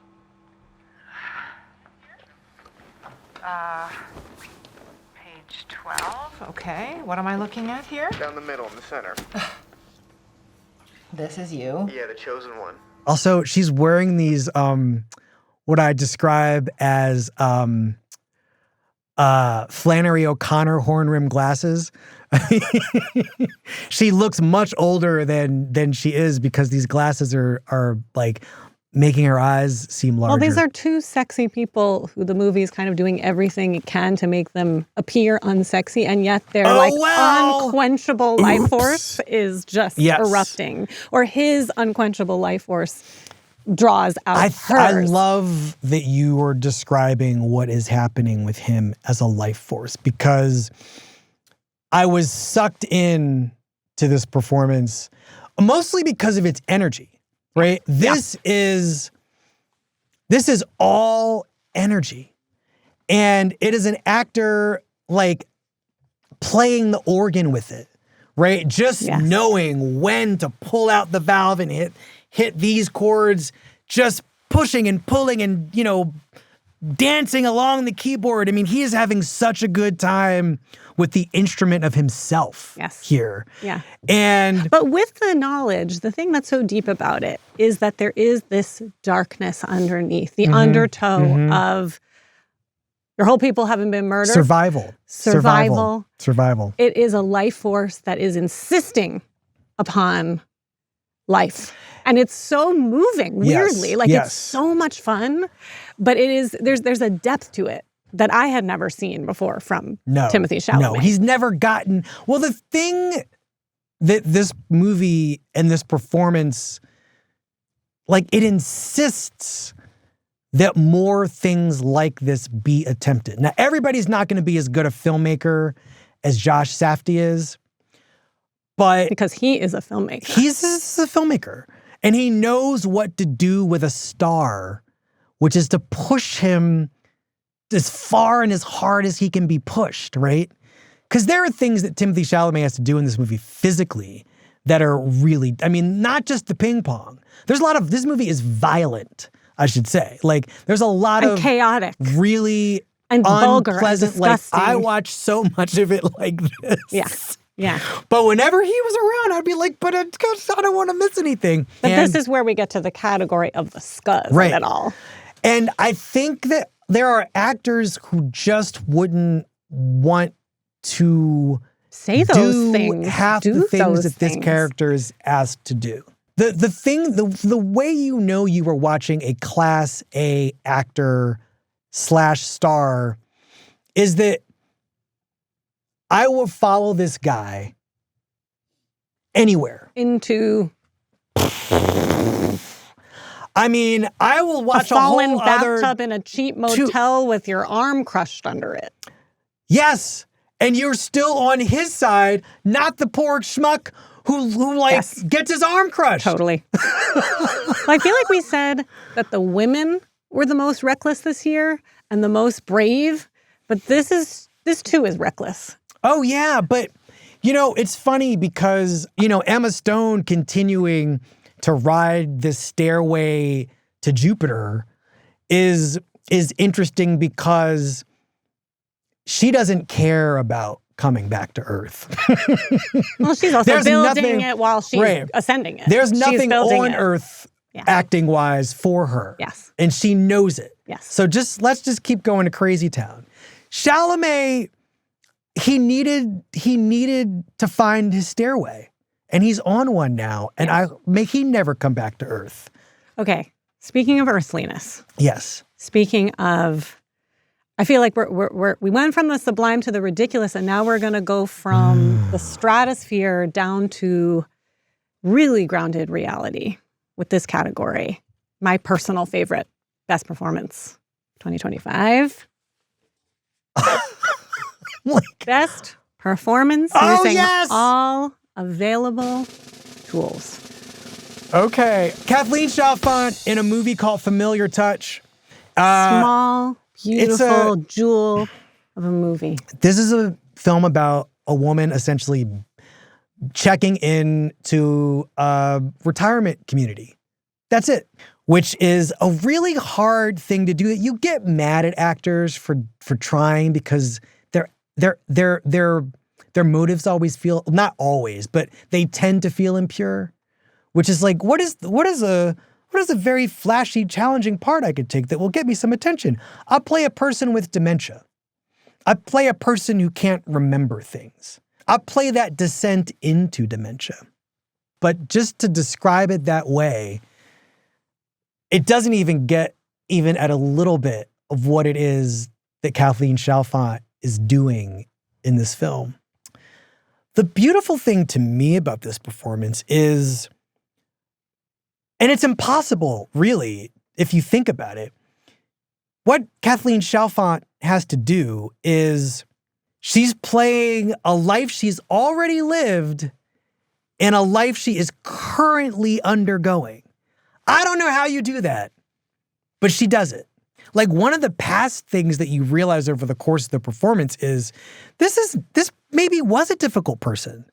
Page 12. Okay, what am I looking at here? Down the middle, in the center. This is you. Yeah, the chosen one. Also, she's wearing these, what I describe as Flannery O'Connor horn-rimmed glasses. She looks much older than she is because these glasses are like making her eyes seem larger. Well, these are two sexy people who the movie is kind of doing everything it can to make them appear unsexy, and yet their unquenchable life force is just erupting. Or his unquenchable life force draws out hers. I love that you are describing what is happening with him as a life force, because I was sucked in to this performance mostly because of its energy. Right? This is all energy. And it is an actor like playing the organ with it, right? Just knowing when to pull out the valve and hit these chords, just pushing and pulling and, dancing along the keyboard. I mean, he is having such a good time with the instrument of himself here. Yeah. But with the knowledge, the thing that's so deep about it is that there is this darkness underneath, the undertow of your whole people haven't been murdered. Survival. It is a life force that is insisting upon life. And it's so moving, weirdly. It's so much fun. But it is there's a depth to it that I had never seen before from Timothée Chalamet. No, he's never gotten... Well, the thing that this movie and this performance, it insists that more things like this be attempted. Now, everybody's not going to be as good a filmmaker as Josh Safdie is, but... Because he is a filmmaker. He's a filmmaker. And he knows what to do with a star, which is to push him as far and as hard as he can be pushed, right? Because there are things that Timothée Chalamet has to do in this movie physically that are really, not just the ping pong. There's a lot of, this movie is violent, I should say. There's a lot of chaotic, really and vulgar, unpleasant, and disgusting. I watch so much of it like this. Yeah. But whenever he was around, I'd be like, but I don't want to miss anything. But this is where we get to the category of the scuzz of it all. And I think that there are actors who just wouldn't want to say those things, half the things that this character is asked to do. The way you were watching a Class A actor / star is that I will follow this guy anywhere. Into... I will watch a fallen whole bathtub in a cheap motel with your arm crushed under it. Yes, and you're still on his side, not the poor schmuck who gets his arm crushed. Totally. I feel like we said that the women were the most reckless this year and the most brave, but this too is reckless. Oh yeah, but it's funny because Emma Stone continuing to ride this stairway to Jupiter is interesting because she doesn't care about coming back to Earth. Well, she's also building it while she's ascending it. There's nothing on Earth acting-wise for her. Yes. And she knows it. Yes. So let's just keep going to Crazy Town. Chalamet, he needed to find his stairway. And he's on one now, and may he never come back to Earth. Okay, speaking of earthliness. Yes. Speaking of, I feel like we went from the sublime to the ridiculous, and now we're going to go from the stratosphere down to really grounded reality with this category. My personal favorite Best Performance 2025. Best Performance using all available tools. Okay. Kathleen Chalfant in a movie called Familiar Touch. Small, beautiful jewel of a movie. This is a film about a woman essentially checking in to a retirement community. That's it. Which is a really hard thing to do. You get mad at actors for trying because their motives always feel, not always, but they tend to feel impure. Which is like, what is a very flashy, challenging part I could take that will get me some attention? I'll play a person with dementia. I play a person who can't remember things. I play that descent into dementia. But just to describe it that way, it doesn't even get even at a little bit of what it is that Kathleen Chalfant is doing in this film. The beautiful thing to me about this performance is, and it's impossible, really, if you think about it, what Kathleen Chalfant has to do is she's playing a life she's already lived and a life she is currently undergoing. I don't know how you do that, but she does it. Like, one of the past things that you realize over the course of the performance is this maybe was a difficult person.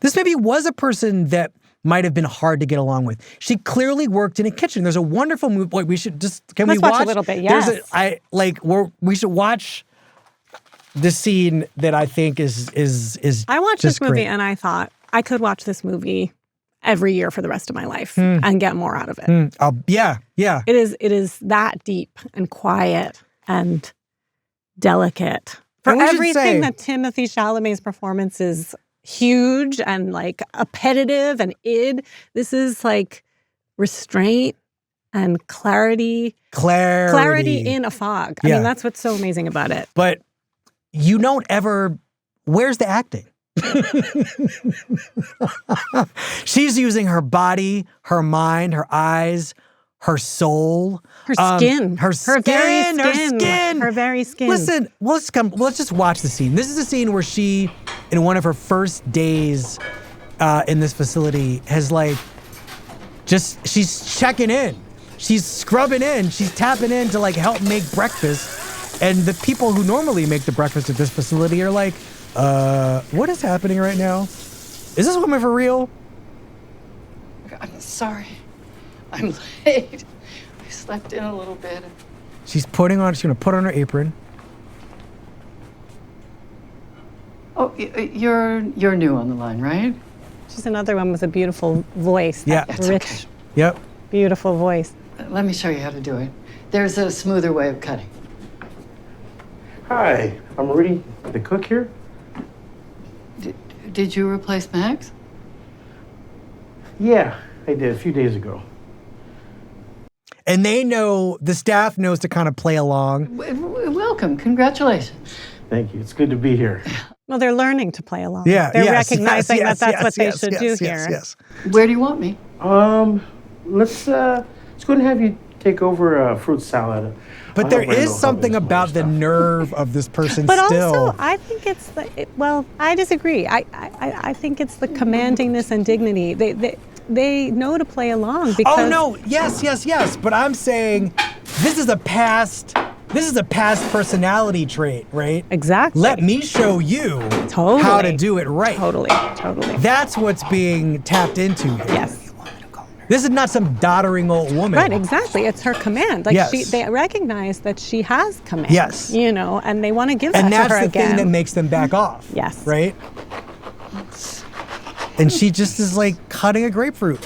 This maybe was a person that might have been hard to get along with. She clearly worked in a kitchen. There's a wonderful movie. Wait, we should just, Let's watch a little bit, yes. We should watch the scene that I think is I watched just this movie great. and I thought I could watch this movie every year for the rest of my life and get more out of it. Yeah. It is that deep and quiet and delicate. For everything that Timothée Chalamet's performance is huge and like appetitive and this is like restraint and clarity in a fog. I mean, that's what's so amazing about it. But you don't ever, where's the acting? She's using her body, her mind, her eyes, her soul, her skin, her very skin. Listen, let's just watch the scene. This is a scene where she, in one of her first days in this facility, has she's checking in. She's scrubbing in. She's tapping in to help make breakfast. And the people who normally make the breakfast at this facility are like, what is happening right now? Is this woman for real? I'm sorry. I'm late. I slept in a little bit. She's gonna put on her apron. Oh, you're new on the line, right? She's another one with a beautiful voice. Yeah. That rich, okay. Yep. Beautiful voice. Let me show you how to do it. There's a smoother way of cutting. Hi, I'm Rudy, the cook here. Did you replace Max? Yeah, I did a few days ago. And the staff knows to kind of play along. Welcome, congratulations. Thank you, it's good to be here. Well, they're learning to play along. Yeah, they're recognizing that's what they should do here. Yes. Where do you want me? Let's go and have you take over a fruit salad. But there is something about the nerve of this person but still. Also, I think it's I disagree. I think it's the commandingness and dignity. They know to play along because. Oh no! Yes. But I'm saying this is a past personality trait, right? Exactly. Let me show you how to do it right. Totally. That's what's being tapped into here. Yes. This is not some doddering old woman. Right, exactly. It's her command. They recognize that she has command. Yes. And they want to give that to her again. And that's the thing that makes them back off. Yes. Right? And she just is cutting a grapefruit.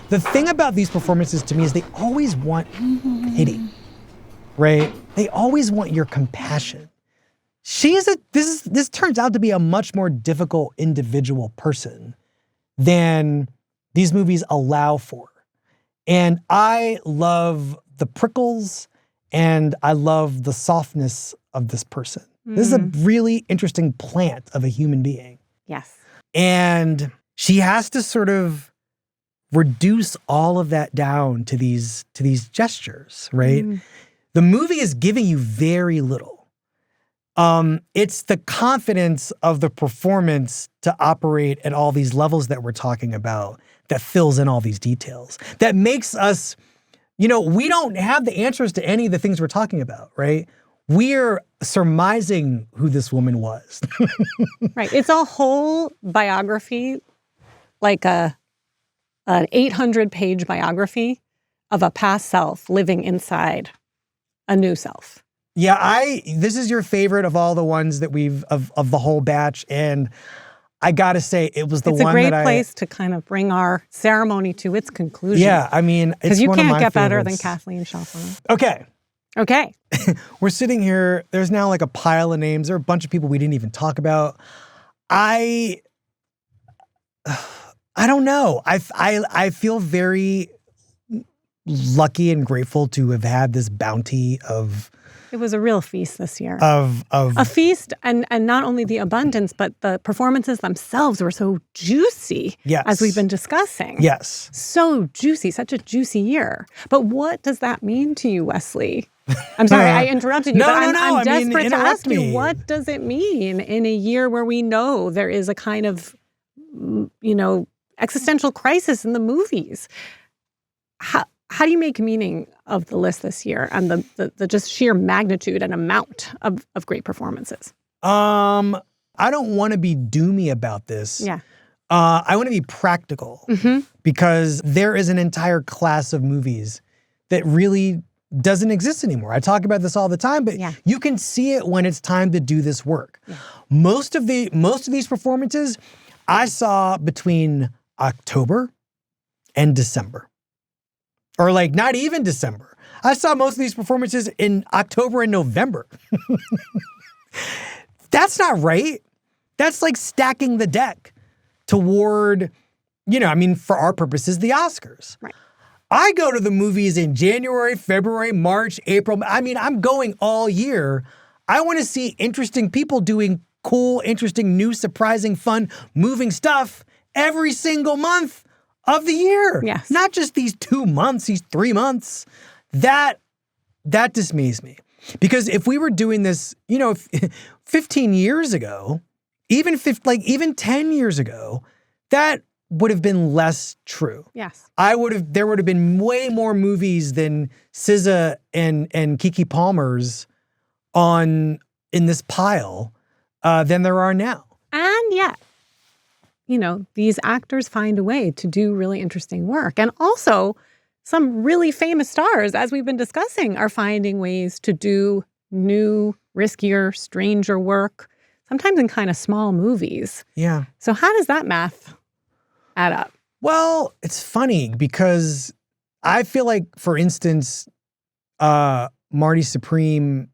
The thing about these performances to me is they always want pity. Right? They always want your compassion. This turns out to be a much more difficult individual person than these movies allow for. And I love the prickles and I love the softness of this person. This is a really interesting plant of a human being. Yes. And she has to sort of reduce all of that down to these gestures, right? The movie is giving you very little. It's the confidence of the performance to operate at all these levels that we're talking about that fills in all these details. That makes us, we don't have the answers to any of the things we're talking about, right? We're surmising who this woman was. Right. It's a whole biography, like an 800-page biography of a past self living inside a new self. Yeah, this is your favorite of all the ones that of the whole batch. And I gotta say, it was the one that It's a great place to kind of bring our ceremony to its conclusion. Yeah, I mean, it's because you one of can't my get better favorites. than Kathleen Chalfant. Okay. We're sitting here. There's now like a pile of names. There are a bunch of people we didn't even talk about. I don't know. I feel very lucky and grateful to have had this bounty of. It was a real feast this year. Of a feast, and not only the abundance, but the performances themselves were so juicy. Yes. As we've been discussing. Yes. So juicy, such a juicy year. But what does that mean to you, Wesley? I'm sorry, I interrupted you, but I'm desperate to ask you, what does it mean in a year where we know there is a kind of, existential crisis in the movies? How do you make meaning of the list this year and the just sheer magnitude and amount of great performances? I don't want to be doomy about this. Yeah. I want to be practical because there is an entire class of movies that really doesn't exist anymore. I talk about this all the time, but you can see it when it's time to do this work. Yeah. Most of these performances I saw between October and December. Or like not even December. I saw most of these performances in October and November. That's not right. That's like stacking the deck toward, for our purposes, the Oscars. Right. I go to the movies in January, February, March, April. I'm going all year. I want to see interesting people doing cool, interesting, new, surprising, fun, moving stuff every single month of the year. Yes. Not just these 2 months, these 3 months. That dismays me. Because if we were doing this, 15 years ago, even 10 years ago, that would have been less true. Yes. There would have been way more movies than SZA and Keke Palmer's in this pile than there are now. And yet, these actors find a way to do really interesting work. And also, some really famous stars, as we've been discussing, are finding ways to do new, riskier, stranger work, sometimes in kind of small movies. Yeah. So how does that math add up? Well, it's funny because I feel like, for instance, Marty Supreme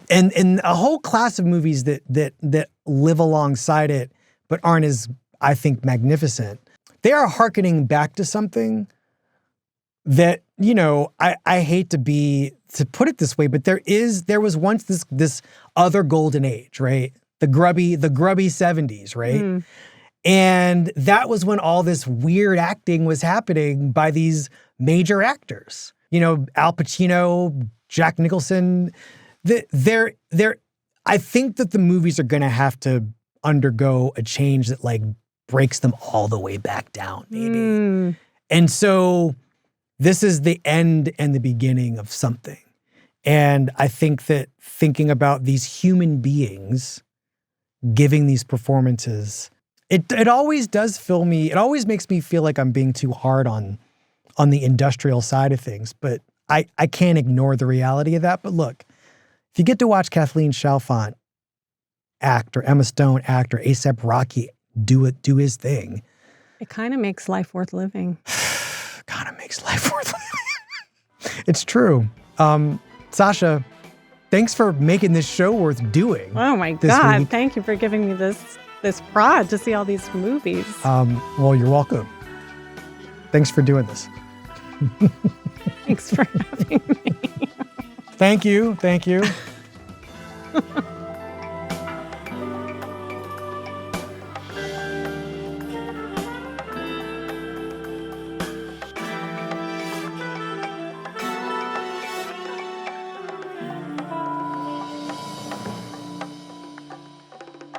and a whole class of movies that live alongside it but aren't as, I think, magnificent. They are hearkening back to something that, I hate to put it this way, but there was once this other golden age, right? The grubby 70s, right? Mm. And that was when all this weird acting was happening by these major actors. Al Pacino, Jack Nicholson. I think that the movies are going to have to undergo a change that like breaks them all the way back down, maybe. Mm. And so this is the end and the beginning of something. And I think that thinking about these human beings giving these performances, it always does fill me. It always makes me feel like I'm being too hard on the industrial side of things. But I can't ignore the reality of that. But look, if you get to watch Kathleen Chalfant act, or Emma Stone act, or A$AP Rocky do his thing, it kind of makes life worth living. Kind of makes life worth living. It's true. Sasha, thanks for making this show worth doing. Oh my God. Week. Thank you for giving me this prod to see all these movies. Well, you're welcome. Thanks for doing this. Thanks for having me. Thank you.